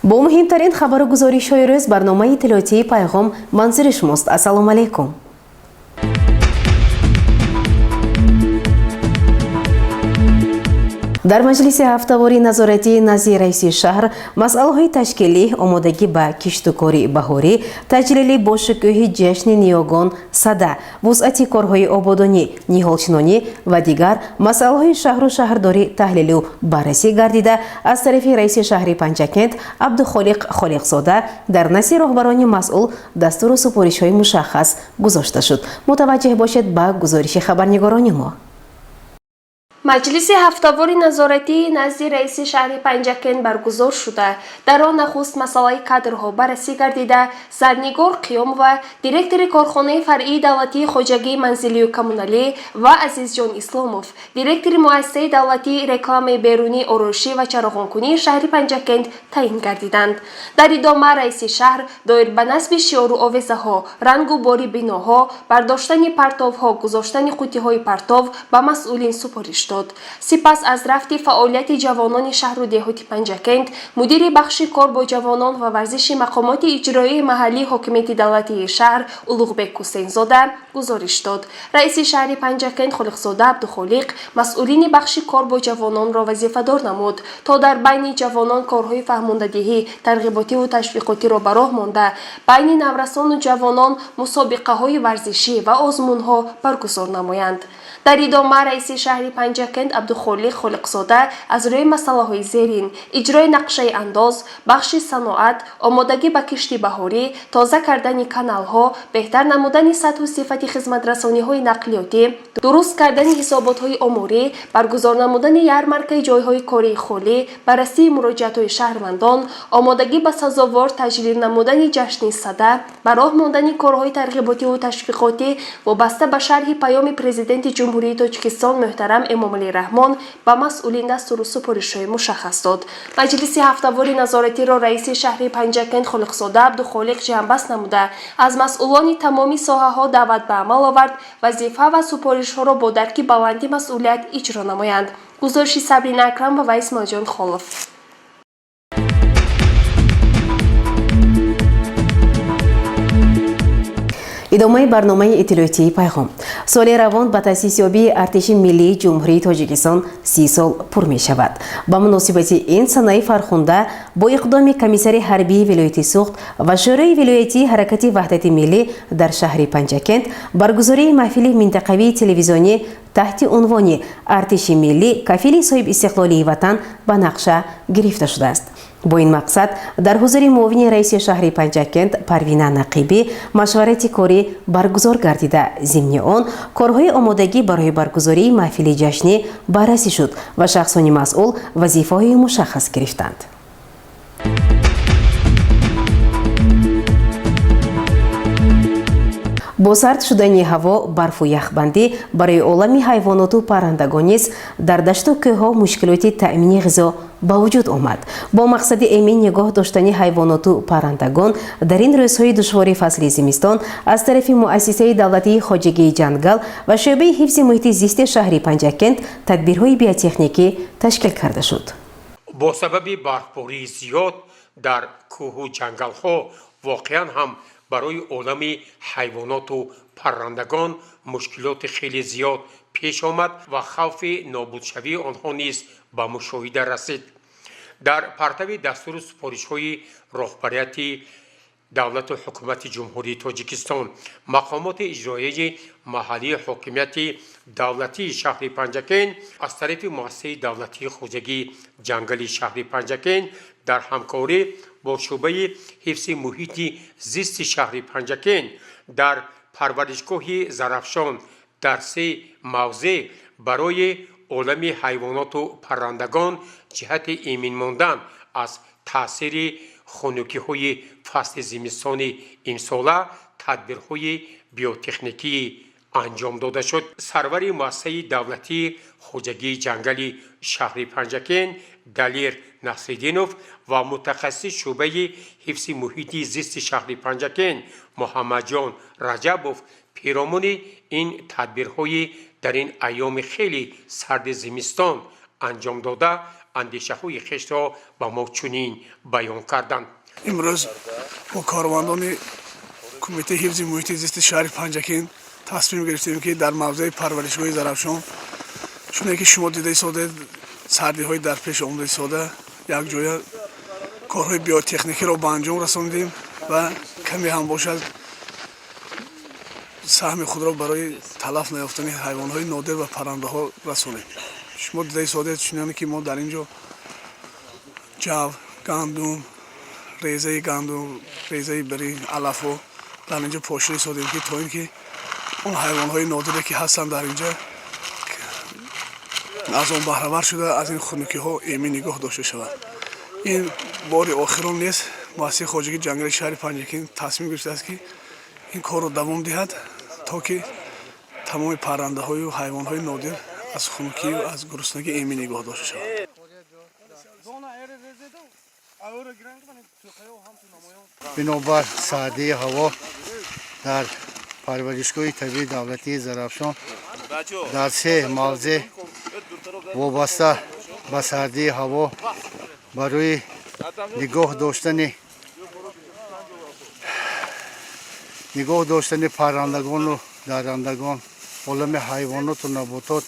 бо муҳимтарин хабару гузоришҳои рӯз барномаи иттилоотии пайғом манзури шумост. Ассалому алайкум. дар маҷлиси ҳафтавори назоратии назди раиси шаҳр масъалаҳои ташкилӣ, омодагӣ ба киштукори баҳорӣ, таҷлили бошукӯҳи ҷашни ниёгон сада, вусъати корҳои ободонӣ, ниҳолчинонӣ ва дигар масъалаҳои шаҳру шаҳрдорӣ таҳлилу баррасӣ гардида аз тарафи раиси шаҳри Панҷакент Абдухолиқ Холиқзода дар назди роҳбарони масъул дастуру супоришҳои мушаххас гузошта шуд. Мутаваҷҷеҳ бошед ба гузориши хабарнигорони мо. маҷлиси ҳафтавори назоратии назди раиси шаҳри Панҷакент баргузор шуда, дар он нахуст масъалаи кадрҳо баррасӣ гардида, Зарнигор Қиёмова, директори корхонаи фаръии давлатии хоҷагии манзилию коммуналӣ ва Азизҷон Исломов, директори муассисаи давлатии рекламаи берунӣ, ороишӣ ва чароғонкунии шаҳри Панҷакент таъин гардиданд. Дар идома раиси шаҳр доир ба насби шиору овезаҳо, рангу бори биноҳо, бардоштани партовҳо, гузоштани қуттиҳои партов ба масъулин супориш дод. Сипас аз рафти фаъолияти ҷавонони шаҳру деҳоти Панҷакент, мудири бахши кор бо ҷавонон ва варзиши мақомоти иҷроии маҳаллии ҳокимияти давлатии шаҳр Улуғбек Ҳусейнзода гузориш дод. Раиси шаҳри Панҷакент Холиқзода Абдухолиқ масъулини бахши кор бо ҷавононро вазифадор намуд, то дар байни ҷавонон корҳои фаҳмондадиҳӣ, тарғиботиву ташвиқотиро ба роҳ монда, байни наврасону ҷавонон мусобиқаҳои варзишӣ ва озмунҳо баргузор намоянд. дар идома раиси шаҳри Панҷакент Абдухолиқ Холиқзода аз рӯи масъалаҳои зерин, иҷрои нақшаи андоз, бахши саноат, омодагӣ ба кишти баҳорӣ, тоза кардани каналҳо, беҳтар намудани сатҳу сифати хизматрасониҳои нақлиётӣ, дуруст кардани ҳисоботҳои омурӣ, баргузор намудани ярмаркаи ҷойҳои кории холӣ, баррасии муроҷиатҳои шаҳрвандон, омодагӣ ба сазовор таҷлил намудани ҷашни сада, ба роҳ мондани корҳои тарғиботиву ташвиқотӣ вобаста ба шарҳи паёми президенти ҷумҳурии Тоҷикистон муҳтарам Эмомалӣ Раҳмон ба масъулин дастуру супоришҳои мушаххас дод. Маҷлиси ҳафтавори назоратиро раиси шаҳри Панҷакент Холиқзода Абдухолиқ ҷамъбаст намуда, аз масъулони тамоми соҳаҳо даъват ба амал овард, вазифа ва супоришҳоро бо дарки баланди масъулият иҷро намоянд. гузориши Сабрина Акрамова ва Исмоилҷон Холов. идомаи барномаи иттилоотии пайғом. соли равон ба таъсисёбии артиши миллии ҷумҳурии Тоҷикистон 30 сол пур мешавад. ба муносибати ин санаи фархунда бо иқдоми комиссари ҳарбии вилояти Суғд ва шӯрои вилоятии ҳаракати ваҳдати миллӣ дар шаҳри Панҷакент баргузории маҳфили минтақавии телевизионӣ таҳти унвони артиши миллӣ кафили соҳибистиқлолии ватан ба нақша гирифта шудааст. бо ин мақсад дар ҳузури муовини раиси шаҳри Панҷакент Парвина Нақибӣ машварати корӣ баргузор гардида, зимни он корҳои омодагӣ барои баргузории маҳфили ҷашнӣ баррасӣ шуд ва шахсони масъул вазифаҳои мушаххас гирифтанд. бо сард шудани ҳаво, барфу яхбандӣ барои олами ҳайвоноту паррандагон низ дар дашту кӯҳҳо мушкилоти таъмини ғизо ба вуҷуд омад. бо мақсади эмин нигоҳ доштани ҳайвоноту паррандагон дар ин рӯзҳои душвори фасли зимистон аз тарафи муассисаи давлатии хоҷагии ҷангал ва шӯъбаи ҳифзи муҳити зисти шаҳри Панҷакент тадбирҳои биотехникӣ ташкил карда шуд. бо сабаби барфбории зиёд дар кӯҳу ҷангалҳо воқеан ҳам барои олами ҳайвоноту паррандагон мушкилоти хеле зиёд пеш омад ва хавфи нобудшавии онҳо низ ба мушоҳида расид. дар партави дастуру супоришҳои роҳбарияти давлату ҳукумати ҷумҳурии Тоҷикистон, мақомоти иҷроияи маҳаллии ҳокимияти давлатии шаҳри Панҷакент аз тарафи муассисаи давлатии хоҷагии ҷангали шаҳри Панҷакент дар ҳамкорӣ бо шӯъбаи ҳифзи муҳити зисти шаҳри Панҷакент дар парваришгоҳи Зарафшон дар 3 мавзеъ барои олами ҳайвоноту паррандагон ҷиҳати эмин мондан аз таъсири хунукиҳои фасли зимистони имсола тадбирҳои биотехникӣ анҷом дода шуд. сарвари муассисаи давлатии хоҷагии ҷангали шаҳри Панҷакент Далир Насриддинов ва мутахассиси шӯъбаи ҳифзи муҳити зисти шаҳри Панҷакент Муҳаммадҷон Раҷабов пиромони ин тадбирҳои дар ин айёми хеле сарди зимистон انجام داده اندیشه‌های خویش را به ما چنین بیان کردند. امروز با کارمندان کمیته حفظ محیط زیست شهر پنجکین تصمیم گرفتیم که در موضع پرورشگاه زرافشان چون که شما دیده ساده سردی های در پیش آمده ساده یک جای کارهای بیوتکنیکی را به انجام رساندیم و کمی هم باشد سهم خود را برای تلف نیافتن حیوان های نادر و پرنده ها رسانیم. شما دیده ساده چنانه که ما در اینجا جو، گندم، ریزه گندم، ریزه بری، علف ها در اینجا پاشیده سادیم که تا اینکه اون حیوان های نادری که هستند در اینجا از آن بهره‌ور شده از این خنکی ها ایمن نگاه داشته شود. این بار آخران نیست. مؤسسه خواجگی جنگل شهر پنجکین تصمیم گرفته است که این کار را دوام دهد تا که تمام پرنده های و حیوان های نادر از خنکی و از گرسنگی ایمن نگاه داشته شود. بنابر سردی هوا در پرورشگاه طبیعی دولتی زرافشان در 3 موضع وابسته به سردی هوا برای نگاه داشتن پرندگان و درندگان عالم حیوانات و نباتات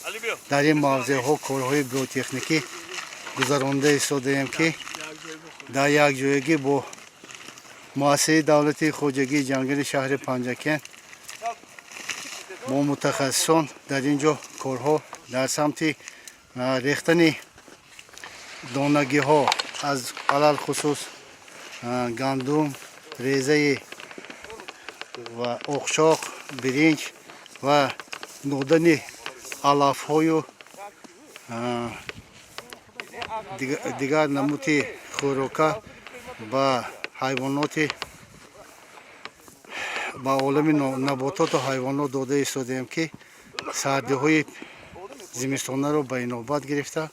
در این موضع ها کارهای بیوتکنیکی گذرانده ایستاده‌ایم که در یک جایگی با مؤسسه دولتی خواجگی جنگل شهر پنجکین با متخصصان در اینجا کارها در سمت ریختن دانگی ها از علل خصوص گندم، ریزه و اخشاق، برنج و نودن علف های و دیگر نمود خوراکه با حیوانات با عالم نباتات و حیوانات داده ایستادیم که سردی های زمستانه رو به نوبت گرفته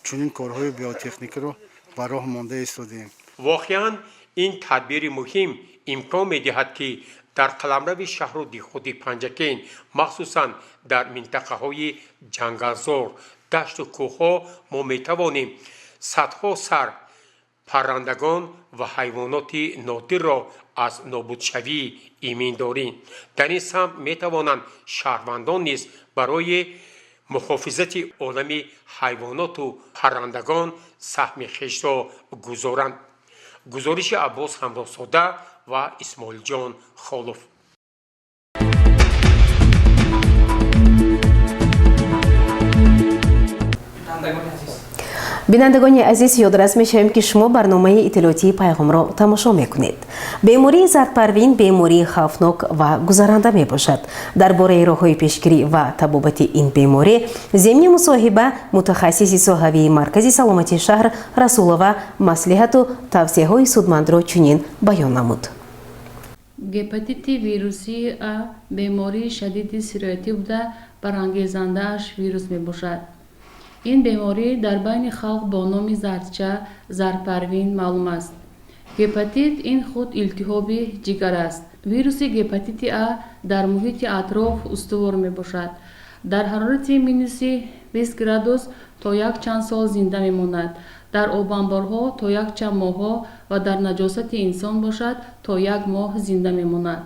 چنین کارهای بیوتکنیکی رو به راه مانده ایستادیم. واقعا این تدبیر مهم امکان می‌دهد که در قلمرو شهر و دیخودی پنجکین مخصوصا در منطقه های جنگلزار، دشت و کوه‌ها ما می‌توانیم صدها سر پرندگان و حیوانات نادر را از نابودشوی ایمن داریم. در این سمت می‌توانند شهروندان نیز برای محافظت عالم حیوانات و پرندگان سهم خویش را گذارند. گزارش عباس همراه‌زاده و اسماعیل جان خالف. بینندگان عزیز یادرس می‌شویم که شما برنامه اطلاعاتی پیغام را تماشا می‌کنید. بیماری زردپروین بیماری خوفناک و گذرانده میباشد. درباره راه‌های پیشگیری و تبابت این بیماری ضمن مصاحبه متخصص صحوی مرکز سلامتی شهر رسولова مصلحت و توصیه‌های سودمند را چنین بیان نمود. گپاتیت ویروسی ا بیماری شدید سیرویتی بوده برانگیزنده‌اش ویروس میباشد. این بیماری در بین خلق با نام زردچه زردپروین معلوم است. گپاتیت این خود التهاب جگر است. ویروس گپاتیت ا در محیط اطراف استوار می باشد. در حرارت مینوس 20 گرادوس تا یک چند سال زنده می ماند. در آب انبارها تا یک چند ماه و در نجاست انسان باشد تا 1 ماه زنده می ماند.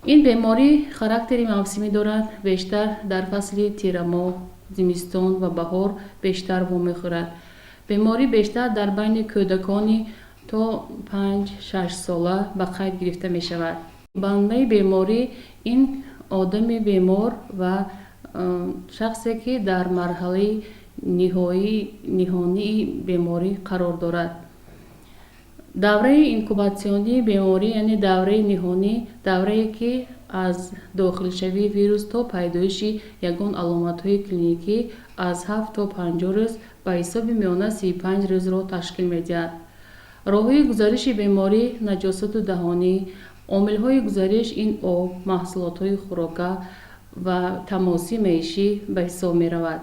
این بیماری خاراکتری موسمی دارد. بیشتر در فصل تیر ماه، زمستان و بهار بیشتر وام می‌خورد. بیماری بیشتر در بین کودکانی تا 5-6 ساله به قید گرفته می شود. بنده بیماری این آدم بیمار و شخصی که در مرحله نهانی بیماری قرار دارد. دوره اینکوباسیونی بیماری یعنی دوره نهانی، دوره‌ای که از داخل شوی ویروس تا پیدایش یگان علامت‌های کلینیکی از 7 تا 50 روز به حساب میانه 35 روز را تشکیل می‌دهد. راه‌های گزارش بیماری نجاست دهانی، عامل‌های گزارش این آب، محصولات‌های خوراکی و تماسی معیشی به حساب می‌رود.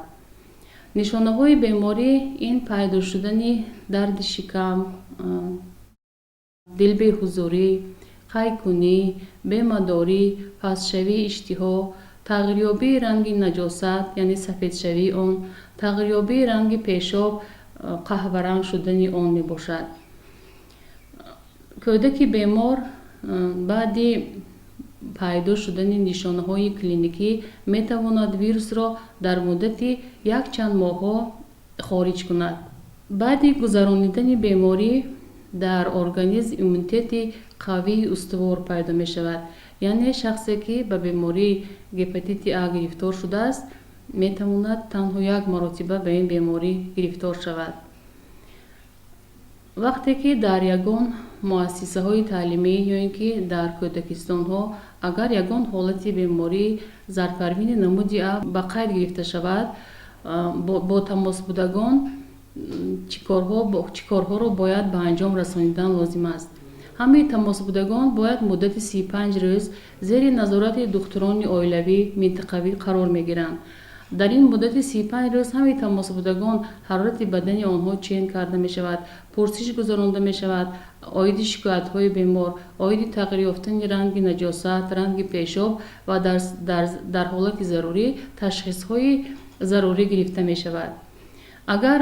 نشانه‌های بیماری این پیدا شدن درد شکم، دل به حضوری، قیکنی، بیمه‌داری، پس‌شوی اشتها، тағйирёбии ранги наҷосат яъне сафедшавии он, тағйирёбии ранги пешоб қаҳваранг шудани он мебошад. кӯдаки бемор баъди пайдо шудани нишонаҳои клиникӣ метавонад вирусро дар муддати якчанд моҳҳо хориҷ кунад. баъди гузаронидани беморӣ дар организм иммунитети қавии устувор пайдо мешавад, яъне шахсе ки ба бемории гепатити А гирифтор шудааст метавонад танҳо як маротиба ба ин беморӣ гирифтор шавад. вақте ки дар ягон муассисаҳои таълимӣ ё ин ки дар кӯдакистонҳо агар ягон ҳолати бемории зарфарвини намуди А ба қайд гирифта шавад, бо тамосбудагон чӣ корҳоро бояд ба анҷом расонидан лозим аст. ҳамаи тамосбудагон бояд муддати 35 рӯз зери назорати духтурони оилавӣ минтақавӣ қарор мегиранд. дар ин муддати 35 рӯз ҳамаи тамосбудагон ҳарорати бадани онҳо чен карда мешавад, пурсиш гузаронда мешавад оиди шикоятҳои бемор, оиди тағйир ёфтани ранги наҷосат, ранги пешоб ва дар ҳолати зарурӣ ташхисҳои зарурӣ гирифта мешавад. агар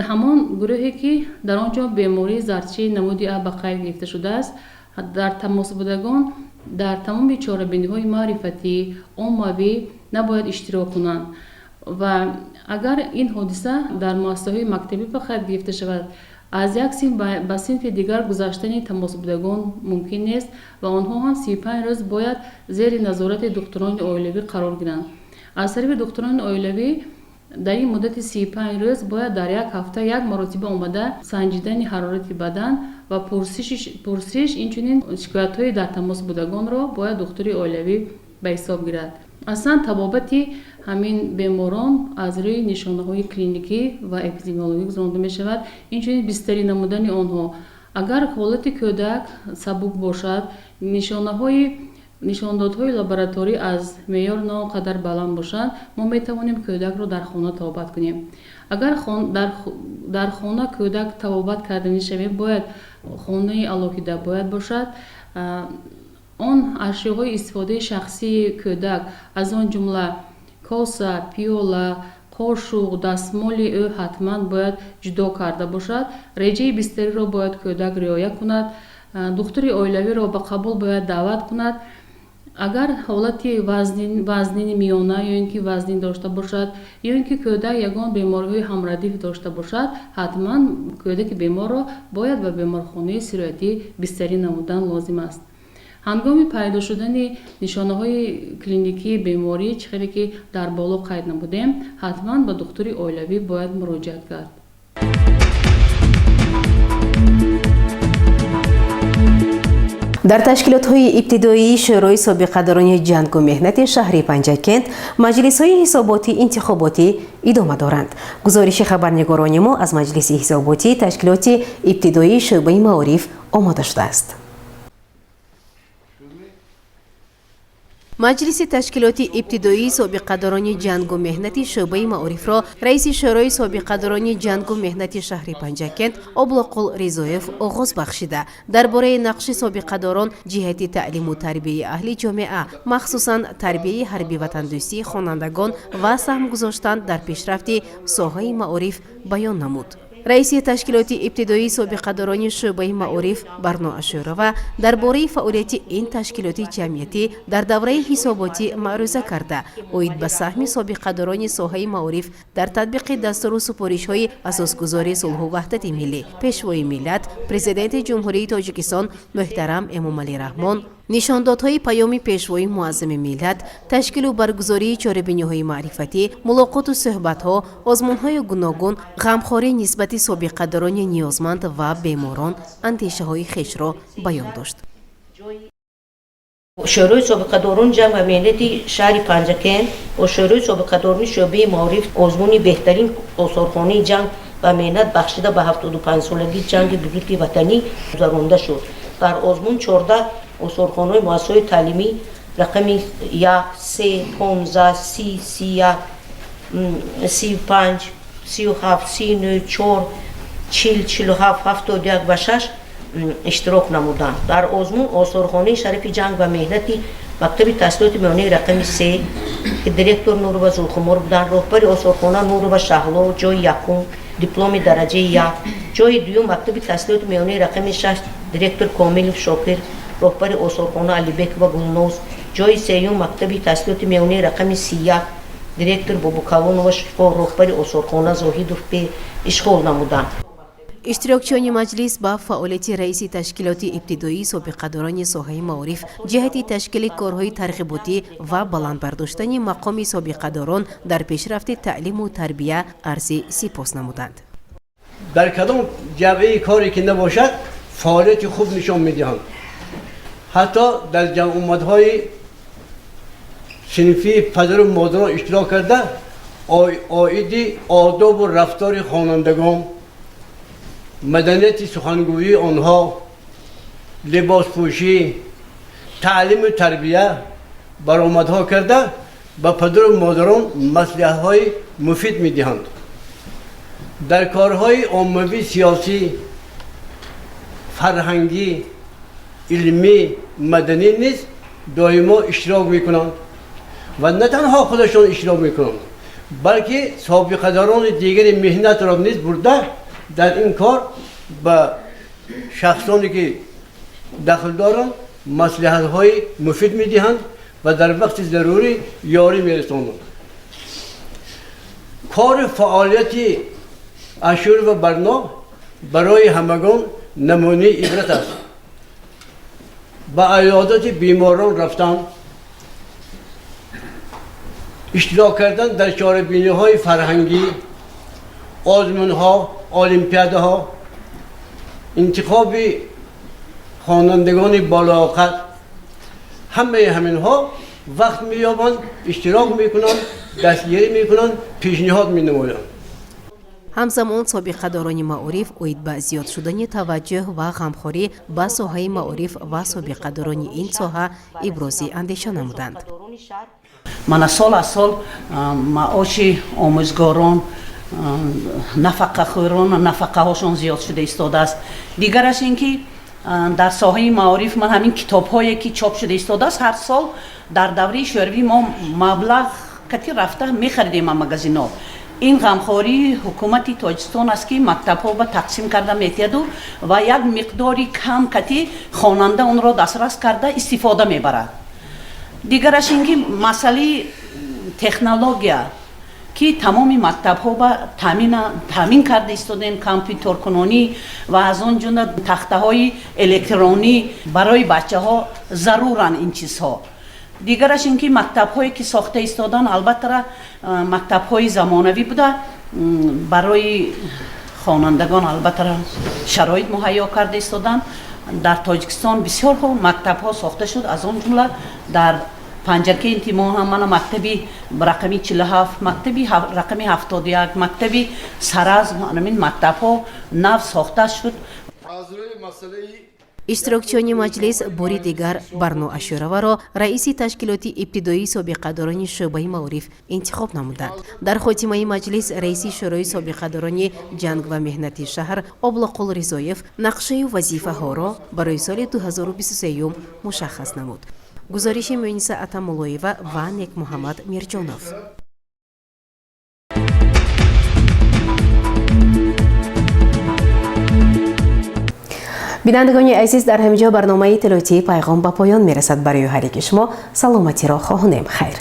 ҳамон гурӯҳе ки дар он ҷо бемории зардчии намуди А ба қайд гирифта шудааст, дар тамосбудагон дар тамоми чорабиниҳои маърифатӣ, оммавӣ набояд иштирок кунанд ва агар ин ҳодиса дар муассисаҳои мактабӣ ба қайд гирифта шавад, аз як синф ба синфи дигар гузаштани тамосбудагон мумкин нест ва онҳо ҳам 35 рӯз бояд зери назорати духтурони оилавӣ қарор гиранд. аз тариқи духтурони оилавӣ дар ин муддати 35 рӯз бояд дар як ҳафта як маротиба омада санҷидани ҳарорати бадан ва пурсиш инчунин шикоятҳои дар тамосбудагонро бояд духтури оилавӣ ба ҳисоб гирад. аслан табобати ҳамин беморон аз рӯи нишонаҳои клиникӣ ва эпидемиологӣ гузаронида мешавад, инчунин бистарӣ намудани онҳо. агар ҳолати кӯдак сабук бошад, нишондодҳои лабораторӣ аз меъёр на он қадар баланд бошанд, мо метавонем кӯдакро дар хона табобат кунем. агар дар хона кӯдак табобат карда мешавем, бояд хонаи алоҳида бояд бошад. он ашёҳои истифодаи шахсии кӯдак аз он ҷумла коса, пиёла, қошуқ, дастмоли ӯ ҳатман бояд ҷудо карда бошад. реҷаи бистариро бояд кӯдак риоя кунад. духтури оилавиро ба қабул бояд даъват кунад. агар ҳолати вазнини миёна ё ин ки вазнин дошта бошад ё ин ки кӯдак ягон бемориҳои ҳамрадиф дошта бошад, ҳатман кӯдаки беморро бояд ба беморхонаи сироятӣ бистарӣ намудан лозим аст. ҳангоми пайдо шудани нишонаҳои клиникии беморӣ чӣ хеле ки дар боло қайд намудем, ҳатман ба духтури оилавӣ бояд муроҷиат кард. дар ташкилотҳои ибтидоии шӯрои собиқадарони ҷангу меҳнати шаҳри Панҷакент маҷлисҳои ҳисоботи интихоботӣ идома доранд. гузориши хабарнигорони мо аз маҷлиси ҳисоботии ташкилоти ибтидоии шӯъбаи маориф омода шудааст. маҷлиси ташкилоти ибтидоии собиқадарони ҷангу меҳнати шӯъбаи маорифро раиси шӯрои собиқадарони ҷангу меҳнати шаҳри Панҷакент Облоқул Ризоев оғоз бахшида дар бораи нақши собиқадорон ҷиҳати таълиму тарбияи аҳли ҷомеа, махсусан тарбияи ҳарбӣ ватандӯстии хонандагон ва саҳм гузоштан дар пешрафти соҳаи маориф баён намуд. раиси ташкилоти ибтидоии собиқадарони шӯъбаи маориф Барно Ашӯрова дар бораи фаъолияти ин ташкилоти ҷамъиятӣ дар давраи ҳисоботӣ маъруза карда, оид ба саҳми собиқадарони соҳаи маориф дар татбиқи дастуру супоришҳои асосгузори сулҳу ваҳдати миллӣ, пешвои миллат, президенти ҷумҳурии Тоҷикистон муҳтарам Эмомалӣ Раҳмон, нишондодҳои паёми пешвои муаззами миллат, ташкилу баргузории чорабиниҳои маърифатӣ, мулоқоту суҳбатҳо, озмунҳои гуногун, ғамхорӣ нисбати собиқадарони ниёзманд ва беморон андешаҳои хешро баён дошт. шӯрои собиқадорони ҷанг ва меҳнати шаҳри Панҷакент бо шӯрои собиқадорони шӯъбаи маориф озмуни беҳтарин осорхонаи ҷанг ва меҳнат бахшида ба 75-солагии ҷанги бузурги ватанӣ гузаронда шуд. дар озмун 14 осорхонаҳои муассисаҳои таълимӣ рақами 1, 3, 15, 30, 31, 35, 37, 39, 4, 40, 47, 71 ва 6 иштирок намуданд. дар озмун осорхонаи шарифи ҷанг ва меҳнати مکتب تحصیلات میانه رقم 3 که دیرکتور نور و زلخمار بودن، راهبر آثارخانه نور و شهلا جای یکم دیپلم درجه 1، جای دوم مکتب تحصیلات میانه رقم 6 دیرکتور کامل شاکر، راهبر آثارخانه علیبک و گلناز، جای سوم مکتب تحصیلات میانه رقم 31 دیرکتور بابوکوان و شفا، راهبر آثارخانه زاهیدوف به اشغال نمودند. иштирокчиёни маҷлис ба фаъолияти раиси ташкилоти ибтидоии собиқадорони соҳаи маориф ҷиҳати ташкили корҳои тарғиботӣ ва баландбардоштани мақоми собиқадорон дар пешрафти таълиму тарбия арзи сипос намуданд. در کدام جبهه کاری که نباشد فعالیت خوب نشان میدهند. حتی در جمعیت‌های صنفی پدر و مادران اشتراک کرده عاید آداب و رفتار خوانندگان، مدنیت سخنگویی آنها، لباس پوشی، تعلیم و تربیه برآمدها کرده به پدر و مادران مصلحت‌های مفید میدهند. در کارهای عمومی سیاسی، فرهنگی، علمی، مدنی نیز دائما اشتراک میکنند و نه تنها خودشان اشتراک میکنند بلکه سابقه‌داران دیگر مهنت را نیز برده در این کار به شخصانی که دخل دارند مصلحت‌های مفید میدهند و در وقت ضروری یاری میرسانند. کار فعالیتی اشور و برنامه برای همگان نمونه عبرت است. با عیادت بیماران رفتن، اشتراک کردن در چاره‌بینی‌های فرهنگی، آزمون‌ها، المپیادها، انتخاب خوانندگان بالاقدر، همه همینها وقت می‌یابند، اشتراک می‌کنند، دستگیری می‌کنند، پیشنهاد می‌نمایند. ҳамзамон собиқадорони маориф оид ба зиёд шудани таваҷҷӯҳ ва ғамхорӣ ба соҳаи маориф ва собиқадорони ин соҳа ибрози андеша намуданд. мана сол аз сол маоши омӯзгорон, нафақахӯрон, нафақаҳошон зиёд шуда истодааст. дигараш ин ки дар соҳаи маориф ман ҳамин китобҳое ки чоп шуда истодааст ҳар сол дар давраи шӯравӣ мо маблағ кати рафта мехаридем магазинҳо. ин ғамхории ҳукумати тоҷикистон аст ки мактабҳо ба тақсим карда метиҳаду ва як миқдори кам кати хонанда онро дастрас карда истифода мебарад. дигараш ин ки масъалаи технология ки тамоми мактабҳо ба таъмин карда истодем, компютеркунонӣ ва аз он ҷумла тахтаҳои электронӣ барои бачаҳо заруранд ин чизҳо. дигараш ин ки мактабҳое ки сохта истодан албатта мактабҳои замонавӣ буда барои хонандагон албатта шароит муҳайё карда истодан. дар тоҷикистон бисёрҳо мактабҳо сохта шуд, аз он ҷумла дар панҷаки интимон ҳам мана мактаби рақами 47, мактаби рақами 71, мактаби сараз, ҳамин мактабҳо нав сохта шуд. иштирокчиёни маҷлис бори дигар барно ашураваро раиси ташкилоти ибтидоии собиқадорони шӯъбаи маориф интихоб намуданд. дар хотимаи маҷлис раиси шӯрои собиқадорони ҷанг ва меҳнати шаҳр Облақул Ризоев нақшаи вазифаҳоро барои соли 2023 мушаххас намуд. гузориши Муниса Атамуллоева ва Некмуҳаммад Мирҷонов. бинандагони азиз, дар ҳаминҷо барномаи иттилоотии пайғом ба поён мерасад. барои ҳар яки шумо саломатиро хоҳонем. хайр.